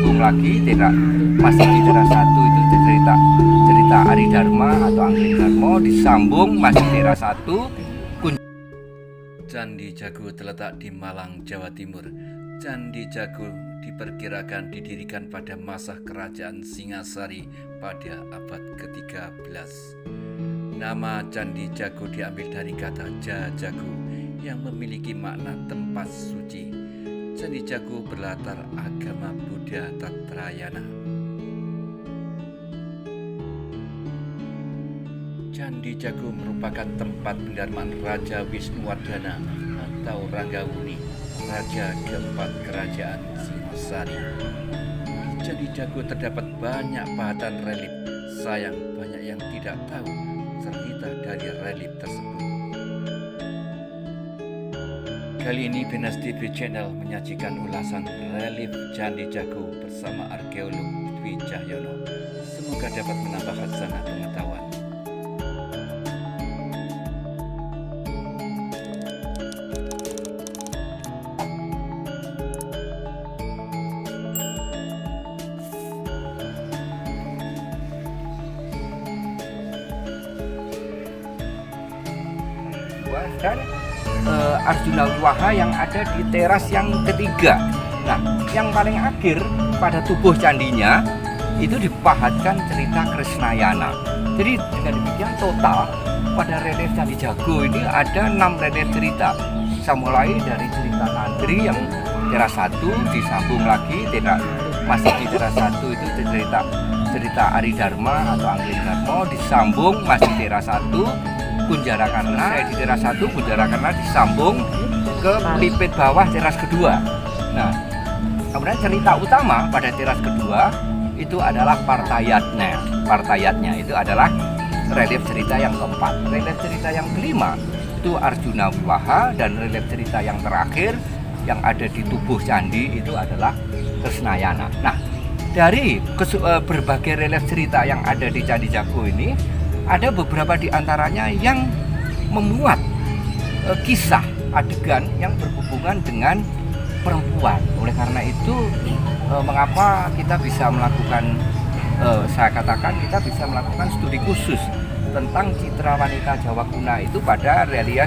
disambung lagi masih di Teras 1 itu cerita Ari Dharma atau Angling Darmo, disambung masih Teras 1. Candi Jago terletak di Malang, Jawa Timur. Candi Jago diperkirakan didirikan pada masa kerajaan Singasari pada abad ke-13. Nama Candi Jago diambil dari kata Jago yang memiliki makna tempat suci. Candi Jago berlatar agama Buddha Tatrayana. Candi Jago merupakan tempat pendarmaan Raja Wisnuwardana atau Ranggawuni, Raja keempat Kerajaan Singasari. Di Candi Jago terdapat banyak pahatan relief. Sayang banyak yang tidak tahu cerita dari relief tersebut. Kali ini Benas TV Channel menyajikan ulasan relief Candi Jago bersama arkeolog Dwi Cahyono. Semoga dapat menambah khazanah pengetahuan. Dan Arjuna Wiwaha yang ada di teras yang ketiga. Nah, yang paling akhir pada tubuh candinya itu dipahatkan cerita Krisnayana. Jadi dengan demikian total pada relief Candi Jago ini ada 6 relief cerita. Bisa mulai dari cerita Nantri yang teras 1, disambung lagi masih di teras 1 itu cerita Ari Dharma atau Angling Darmo, disambung masih teras 1. Kunjarakarna di teras 1, Kunjarakarna disambung ke Lipit bawah teras kedua. Nah, kemudian cerita utama pada teras kedua itu adalah Partayatnya itu adalah relief cerita yang keempat. Relief cerita yang kelima itu Arjuna Wiwaha, dan relief cerita yang terakhir yang ada di tubuh candi itu adalah Krisnayana. Nah, dari berbagai relief cerita yang ada di Candi Jago ini, ada beberapa di antaranya yang memuat kisah adegan yang berhubungan dengan perempuan. Oleh karena itu, mengapa kita bisa melakukan, saya katakan kita bisa melakukan studi khusus tentang citra wanita Jawa kuna itu pada relief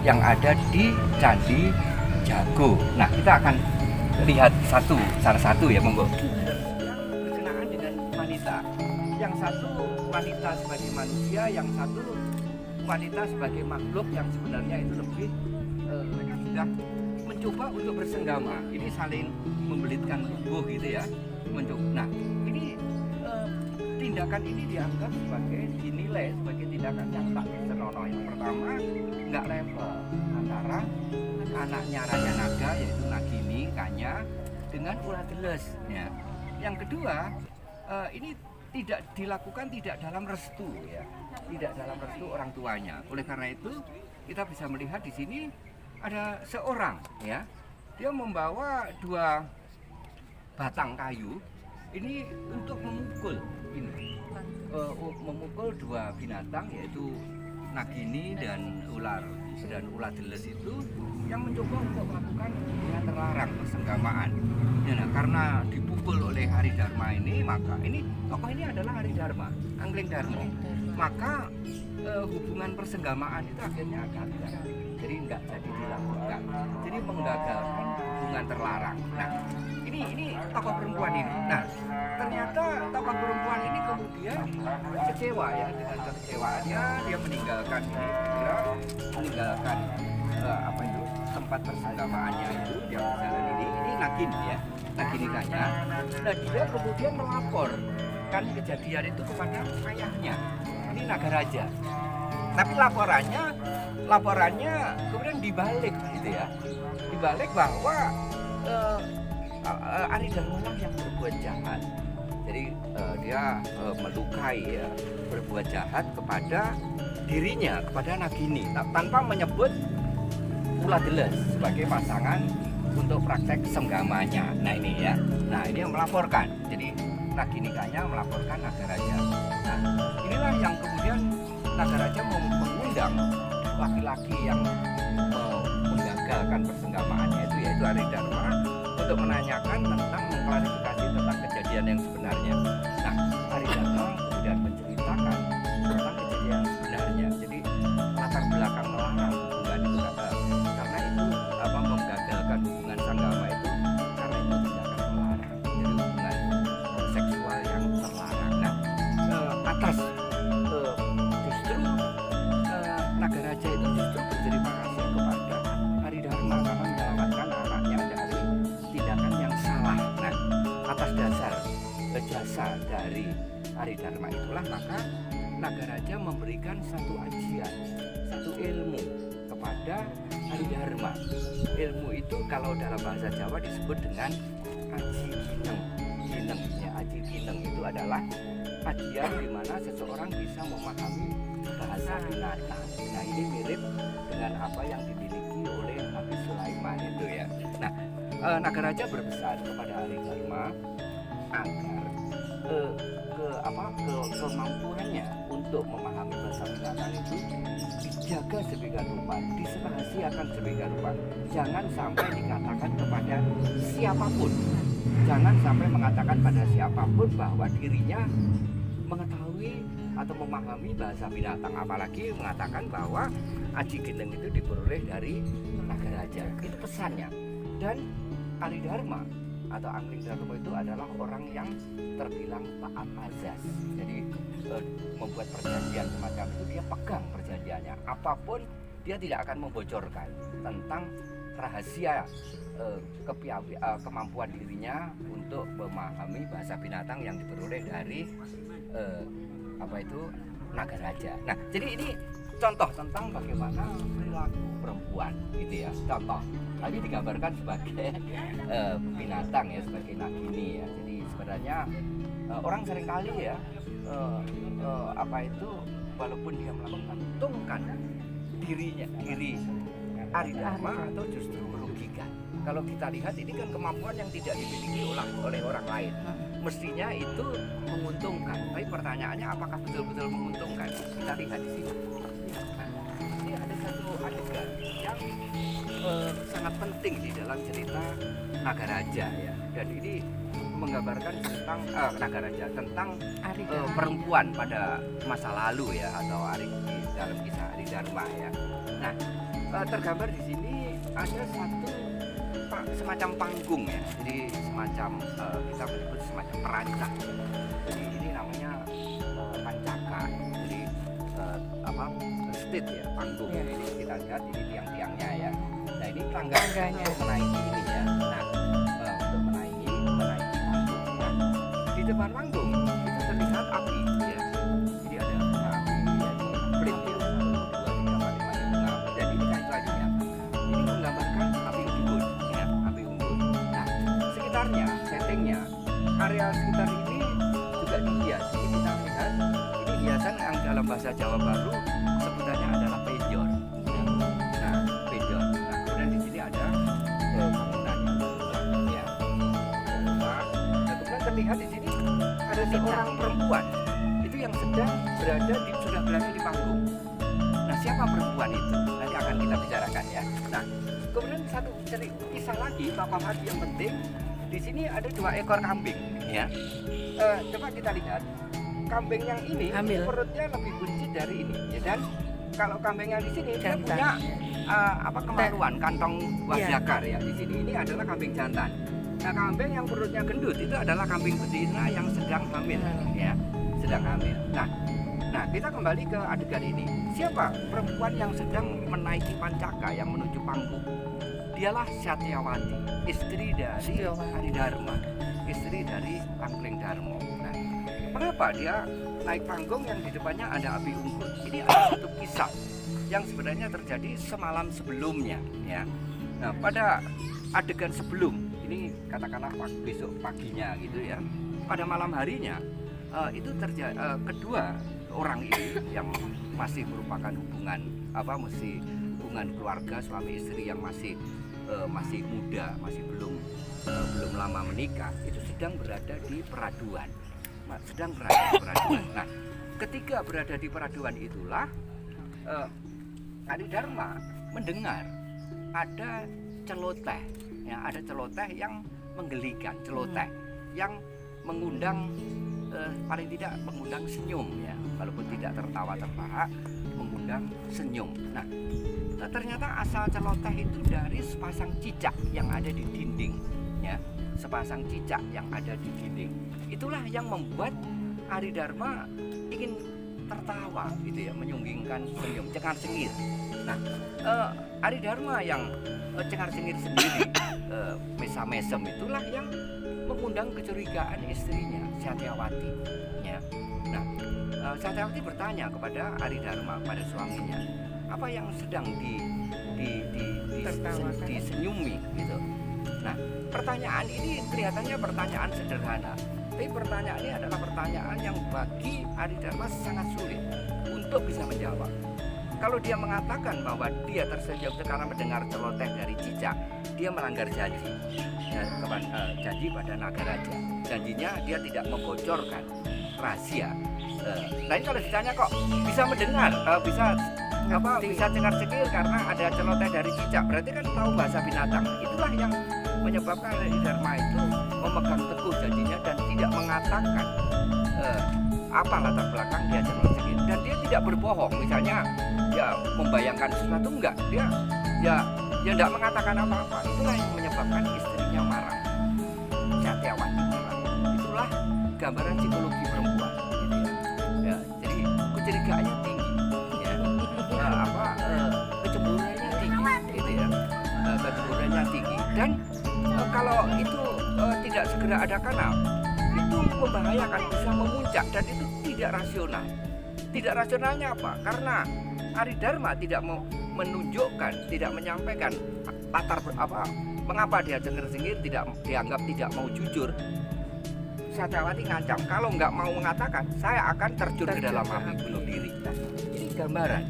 yang ada di Candi Jago. Nah, kita akan lihat salah satu ya, monggo. Yang berkenaan dengan wanita. Yang satu wanita sebagai manusia, yang satu wanita sebagai makhluk yang sebenarnya itu lebih sudah mencoba untuk bersenggama. Ini saling membelitkan tubuh gitu ya. Nah, ini tindakan ini dianggap dinilai sebagai tindakan yang tak senonoh. Yang pertama, nggak level antara anaknya Raja Naga yaitu Nagini Kanya dengan Uladeles. Ya. Yang kedua, ini tidak dilakukan dalam restu ya, tidak dalam restu orang tuanya. Oleh karena itu kita bisa melihat di sini ada seorang ya, dia membawa 2 batang kayu ini untuk memukul memukul 2 binatang yaitu Nagini dan Uladeles itu yang mencoba untuk melakukan yang terlarang, persenggamaan. Ya, nah, karena dipukul oleh Ari Dharma ini, maka tokoh ini adalah Ari Dharma, Angling Darmo. Maka hubungan persenggamaan itu akhirnya gagal. Jadi nggak jadi dilakukan. Jadi menggagalkan hubungan terlarang. Nah, ini tokoh perempuan ini. Nah, ternyata tokoh perempuan ini kemudian kecewa ya, dengan kekecewaannya dia meninggalkan tempat persenggamaannya itu, dia berjalan ini Nagini ya, Nagini Kanya. Nah, dia kemudian melaporkan kejadian itu kepada ayahnya, ini Nagaraja. Tapi laporannya kemudian dibalik gitu ya, dibalik bahwa Ari Dharma yang berbuat jahat. Jadi dia melukai ya, berbuat jahat kepada dirinya, kepada Nagini tanpa menyebut Uladeles sebagai pasangan untuk praktek senggamanya. Nah ini ya, nah ini yang melaporkan. Jadi Nagini Kanya melaporkan Nagaraja. Nah inilah yang kemudian Nagaraja mengundang laki-laki yang menggagalkan persenggamaannya itu, yaitu Ari Dharma, untuk menanyakan tentang klarifikasi tentang kejadian yang sebenarnya. Nah, Aridharma kemudian menceritakan tentang kejadian yang sebenarnya. Jadi latar belakang melarang hubungan itu karena itu menggagalkan hubungan sanggama itu karena itu tindakan melarang. Jadi hubungan seksual yang terlarang. Nah, atas justru Nagaraja itu justru berterima kasih kepada Aridharma karena menyelamatkan anaknya dari tindakan yang salah. Nah, atas dasar jasa dari Aridharma itulah maka Nagaraja memberikan satu ajian, satu ilmu kepada Aridharma. Ilmu itu kalau dalam bahasa Jawa disebut dengan aji gineng. Gineng ya, aji gineng itu adalah ajian di mana seseorang bisa memahami bahasa binatang. Nah, ini mirip dengan apa yang dimiliki oleh Nabi Sulaiman itu ya. Nah, Nagaraja berpesan kepada Aridharma agar kemampuannya untuk memahami bahasa binatang itu dijaga sedemikian rupa, dirahasiakan sedemikian rupa. Jangan sampai dikatakan kepada siapapun. Jangan sampai mengatakan pada siapapun bahwa dirinya mengetahui atau memahami bahasa binatang, apalagi mengatakan bahwa aji gineng itu diperoleh dari Nagaraja. Itu pesannya. Dan Aridharma atau Angling Darmo itu adalah orang yang terbilang taat azas. Jadi membuat perjanjian semacam itu dia pegang perjanjiannya. Apapun dia tidak akan membocorkan tentang rahasia kemampuan dirinya untuk memahami bahasa binatang yang diperoleh dari Nagaraja. Nah, jadi ini contoh tentang bagaimana perilaku perempuan gitu ya. Contoh, tadi digambarkan sebagai binatang ya, sebagai nagini ya. Jadi sebenarnya orang seringkali ya walaupun dia menguntungkan diri Aridharma atau justru merugikan. Kalau kita lihat ini kan kemampuan yang tidak dimiliki oleh orang lain. Mestinya itu menguntungkan. Tapi pertanyaannya apakah betul-betul menguntungkan? Kita lihat di sini. Nah, ini ada satu adegan yang sangat penting di dalam cerita Nagaraja ya. Dan ini menggambarkan tentang Nagaraja, tentang perempuan pada masa lalu ya, atau dalam kisah Aridharma ya. Nah, tergambar di sini ada satu semacam panggung ya, jadi semacam kita menyebut semacam perancang. Jadi ini namanya pancaka, jadi stage ya, panggung. Ya. Jadi kita lihat ini tiang-tiangnya ya. Nah, ini tangganya untuk menaiki ini ya. Nah, untuk menaiki panggung. Nah, di depan panggung itu terlihat api ya. Jadi ada api ya, split ya. 1, 2, 3, 4, 5, 6. Dan ini kayak selanjutnya. Ini menggambarkan api unggun ya, api unggun. Nah, sekitarnya, settingnya, area sekitar ini juga dihias. Ini kita lihat, ini hiasan yang dalam bahasa Jawa Baru sebutannya adalah penjor. Nah, penjor. Nah, kemudian di sini ada bangunan yang berulang ya. Nah, kemudian terlihat di sini ada seorang perempuan itu yang sedang berada di panggung. Nah, siapa perempuan itu? Nanti akan kita bicarakan ya. Nah, kemudian satu kisah lagi, tokoh lagi yang penting. Di sini ada 2 ekor kambing ya. Coba kita lihat. Kambing yang ini perutnya lebih buncit dari ini ya, dan kalau kambing yang di sini dia punya kemaluan, kantong buah jakar ya. Di sini ini adalah kambing jantan. Nah, kambing yang perutnya gendut itu adalah kambing betina yang sedang hamil ya, sedang hamil. Nah, kita kembali ke adegan ini. Siapa perempuan yang sedang menaiki pancaka yang menuju panggung? Dialah Satyawati, istri dari Aridharma, istri dari Angling Darmo. Nah, kenapa dia naik panggung yang di depannya ada api unggun? Ini ada satu kisah yang sebenarnya terjadi semalam sebelumnya ya. Nah, pada adegan sebelum ini, katakanlah besok paginya gitu ya, pada malam harinya itu terjadi kedua orang ini yang masih merupakan hubungan keluarga suami istri yang masih muda, masih belum lama menikah, itu sedang berada di peraduan. Nah, ketika berada di peraduan itulah Aridharma mendengar ada celoteh, ya, ada celoteh yang menggelikan, celoteh yang mengundang paling tidak mengundang senyum ya, walaupun tidak tertawa terbahak, mengundang senyum. Nah, ternyata asal celoteh itu dari sepasang cicak yang ada di dinding ya, sepasang cicak yang ada di dinding. Itulah yang membuat Aridharma ingin tertawa gitu ya, menyunggingkan senyum, cengar-cengir. Nah, Aridharma yang cengar-cengir sendiri, mesam-mesem, itulah yang mengundang kecurigaan istrinya Satyawati ya. Nah, Satyawati bertanya kepada Aridharma, pada suaminya, apa yang sedang disenyumi gitu. Nah, pertanyaan ini kelihatannya pertanyaan sederhana, tapi pertanyaan ini adalah pertanyaan yang bagi Aridharma sangat sulit untuk bisa menjawab. Kalau dia mengatakan bahwa dia tersenyum karena mendengar celoteh dari cicak, dia melanggar janji ya, janji pada Nagaraja. Janjinya dia tidak membocorkan rahasia. Lain kalau ditanya kok bisa mendengar, bisa cengar-cengir karena ada celoteh dari cicak, berarti kan tahu bahasa binatang. Itulah yang menyebabkan Aridharma itu memegang teguh janjinya dan tidak mengatakan apa latar belakang dia cengar-cengir, dan dia tidak berbohong. Misalnya ya membayangkan sesuatu, enggak, dia tidak mengatakan apa-apa. Itulah yang menyebabkan istrinya marah, Satyawati marah. Itulah gambaran psikologi perempuan gitu ya. Jadi kecurigaannya tinggi ya. Kecemburuannya tinggi gitu ya. Kecemburuannya tinggi, dan kalau itu tidak segera ada kanal, itu membahayakan, bisa memuncak, dan itu tidak rasional. Tidak rasionalnya apa? Karena Aridharma tidak mau menunjukkan, tidak menyampaikan latar mengapa dia cengar-cengir, tidak dianggap tidak mau jujur. Satyawati ngancam, kalau nggak mau mengatakan, saya akan terjun ke dalam api bunuh diri. Nah, ini gambaran.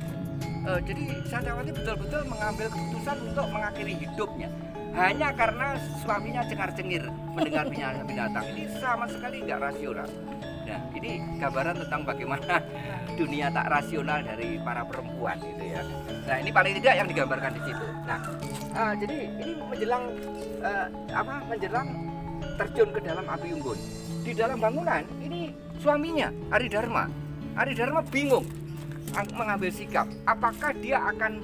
Jadi Satyawati betul-betul mengambil keputusan untuk mengakhiri hidupnya hanya karena suaminya cengar-cengir mendengar binatang. Ini sama sekali nggak rasional. Nah, ini gambaran tentang bagaimana dunia tak rasional dari para perempuan gitu ya. Nah, ini paling tidak yang digambarkan di situ. Nah, jadi ini menjelang terjun ke dalam api unggun. Di dalam bangunan ini suaminya Aridharma bingung mengambil sikap. Apakah dia akan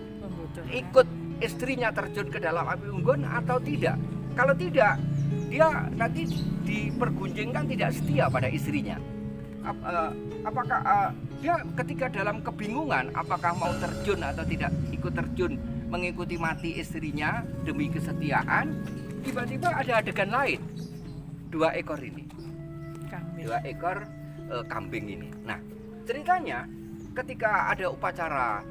ikut istrinya terjun ke dalam api unggun atau tidak? Kalau tidak, dia nanti dipergunjingkan tidak setia pada istrinya. Apakah dia ketika dalam kebingungan apakah mau terjun atau tidak ikut terjun mengikuti mati istrinya demi kesetiaan, tiba-tiba ada adegan lain, 2 ekor ini, 2 ekor kambing ini. Nah, ceritanya ketika ada upacara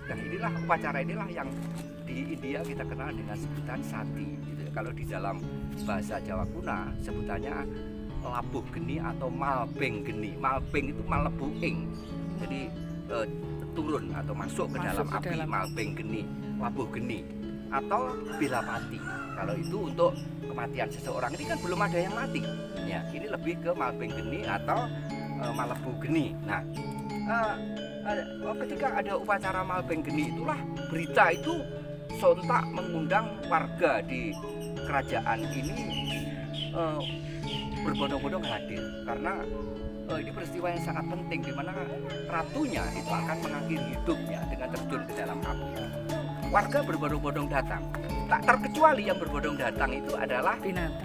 dan inilah upacara inilah yang di India kita kenal dengan sebutan sati gitu. Kalau di dalam bahasa Jawa kuna sebutannya labuh geni atau malbeng geni. Malbeng itu malebu ing, jadi turun atau masuk ke dalam api. Malbeng geni, labuh geni atau bilapati. Kalau itu untuk kematian seseorang, ini kan belum ada yang mati ya, ini lebih ke malbeng geni atau malebu geni. Nah, ketika ada upacara malbeng geni, itulah berita itu sontak mengundang warga di kerajaan ini berbondong-bondong hadir, karena ini peristiwa yang sangat penting di mana ratunya itu akan mengakhiri hidupnya dengan terjun ke dalam api. Warga berbondong-bondong datang, tak terkecuali yang berbondong datang itu adalah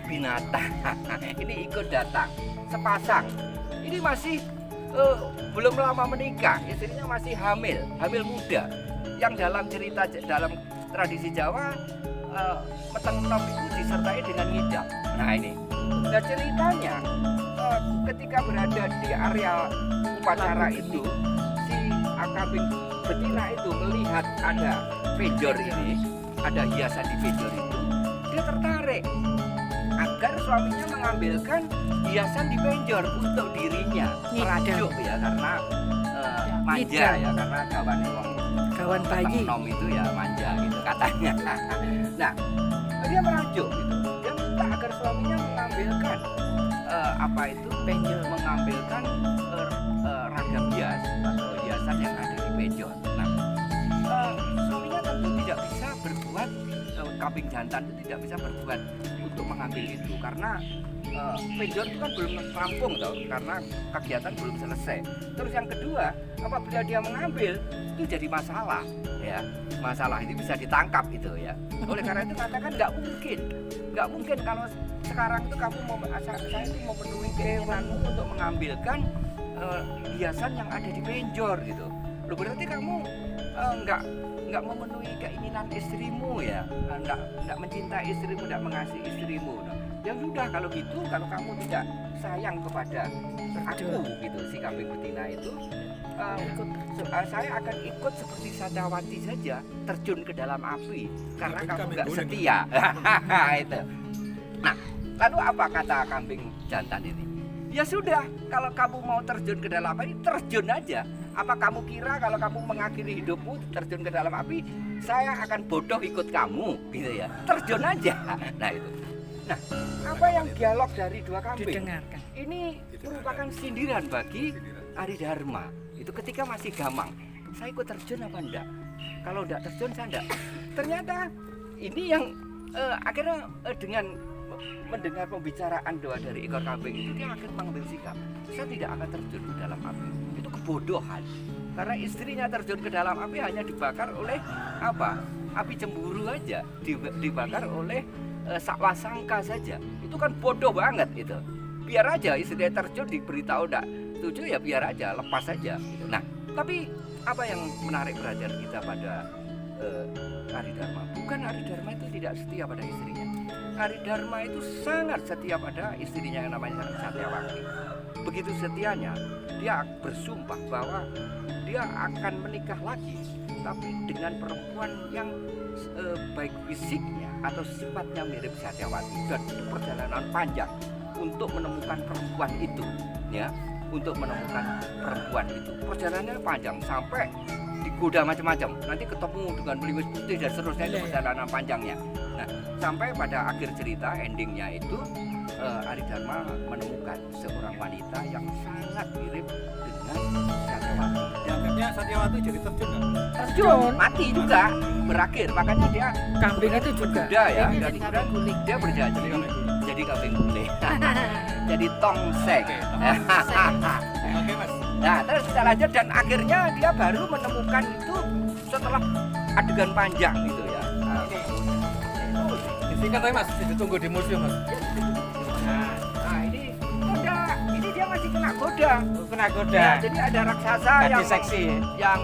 binatang. Ini ikut datang sepasang. Ini masih belum lama menikah, istrinya masih hamil muda. Yang dalam cerita, dalam tradisi Jawa, meteng enom itu disertai dengan ngidam. Nah ini, nah ceritanya ketika berada di area upacara itu, si kambing betina itu melihat ada penjor ini, ada hiasan di penjor itu, dia tertarik agar suaminya mengambilkan hiasan di penjor untuk dirinya, merajuk ya, karena manja ya, karena kawan bayi nom itu ya manja gitu katanya. Nah, dia merajuk gitu, dia minta agar suaminya mengambilkan mengambilkan ragam hias atau hiasan yang ada di penjor. Nah, suaminya tentu itu tidak bisa berbuat, kambing jantan itu tidak bisa berbuat untuk mengambil itu karena penjor itu kan belum rampung toh, karena kegiatan belum selesai. Terus yang kedua, apabila dia mengambil itu jadi masalah, ya masalah ini bisa ditangkap itu ya. Oleh karena itu katakan nggak mungkin kalau sekarang itu kamu mau saya itu memenuhi keinginanmu untuk mengambilkan hiasan yang ada di penjor gitu. Loh, berarti kamu nggak memenuhi keinginan istrimu ya, nggak mencintai istrimu, nggak mengasihi istrimu. Nah, ya sudah kalau gitu, kalau kamu tidak sayang kepada aku gitu, si kambing betina itu, saya akan ikut seperti Satyawati saja, terjun ke dalam api karena kamu nggak setia. Itu. Nah, lalu apa kata kambing jantan ini? Ya sudah, kalau kamu mau terjun ke dalam api, terjun aja. Apa kamu kira kalau kamu mengakhiri hidupmu terjun ke dalam api, saya akan bodoh ikut kamu, gitu ya? Terjun aja. Nah itu. Nah, apa yang dialog dari dua kambing? Didengarkan. Ini merupakan sindiran bagi Aridharma. Itu ketika masih gamang. Saya ikut terjun apa enggak? Kalau enggak terjun, saya enggak. Ternyata ini yang akhirnya dengan mendengar pembicaraan doa dari ekor kambing itu, dia akan mengambil sikap. Saya tidak akan terjun ke dalam api. Itu kebodohan. Karena istrinya terjun ke dalam api hanya dibakar oleh apa? Api cemburu aja. Dibakar oleh sakwasangka saja. Itu kan bodoh banget itu. Biar aja istrinya terjun, diberitahu enggak setuju ya biar aja, lepas saja. Nah, tapi apa yang menarik perhatian kita pada Aridharma? Bukan Aridharma itu tidak setia pada istrinya. Aridharma itu sangat setia pada istrinya yang namanya Satyawati. Begitu setianya, dia bersumpah bahwa dia akan menikah lagi, tapi dengan perempuan yang baik fisiknya atau sifatnya mirip Satyawati, dan itu perjalanan panjang untuk menemukan perempuan itu, ya, untuk menemukan perempuan itu. Perjalanannya panjang sampai digoda macam-macam. Nanti ketemu dengan beliwis putih dan seterusnya, itu perjalanan panjangnya. Nah, sampai pada akhir cerita, endingnya itu Aridharma menemukan seorang wanita yang sangat mirip dengan Satyawati. Dan Akhirnya Satyawati jadi terjun nggak? terjun, mati juga, berakhir. Makanya dia Kambing itu juga. muda ya, Ini dan jadi kemudian guling. dia berjaya jadi kambing guling. Jadi tongseng. Oke mas. Nah, terus kita lanjut dan akhirnya dia baru menemukan itu setelah adegan panjang gitu ya. Disingkat aja mas, ditunggu di museum mas. Nah, ini dia masih kena goda. Kena Ya, jadi ada raksasa yang seksi. yang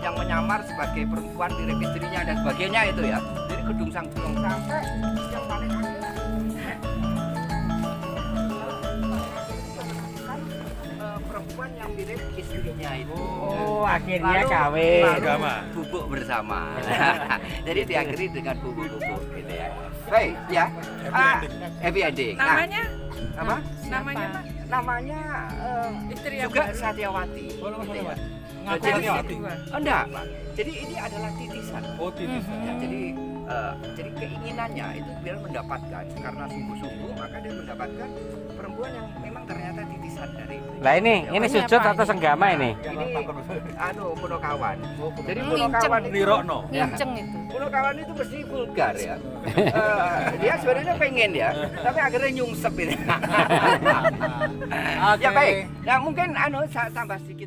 yang menyamar sebagai perempuan mirip istrinya dan sebagainya itu ya. Jadi gedung sang gunung sampai yang paling akhir perempuan yang mirip istrinya itu. Oh, akhirnya Lalu kawin. Agama. bubuk bersama. Jadi diakhiri dengan bubuk-bubuk gitu ya. Baik ya. Happy ending. Nah, Namanya? apa? Namanya Pak? Namanya Istri yang juga baru. Satyawati. Oh, nama Gitu ya. Satyawati. Nah, Ngaku jadi- Satyawati. Oh, enggak, Pak. Jadi ini adalah titisan. Oh titis. Ya, jadi keinginannya itu biar mendapatkan, karena sungguh-sungguh maka dia mendapatkan perempuan yang memang ternyata titisan dari. Lah ini sujud apa atau ini? senggama ini? Ini Punokawan. Jadi Nginceng. Punokawan itu, Nirokno. Nginceng itu. Punokawan itu mesti vulgar ya. Dia sebenarnya pengen ya, tapi akhirnya nyungsep ini. Ya baik. Nah mungkin saya tambah sedikit.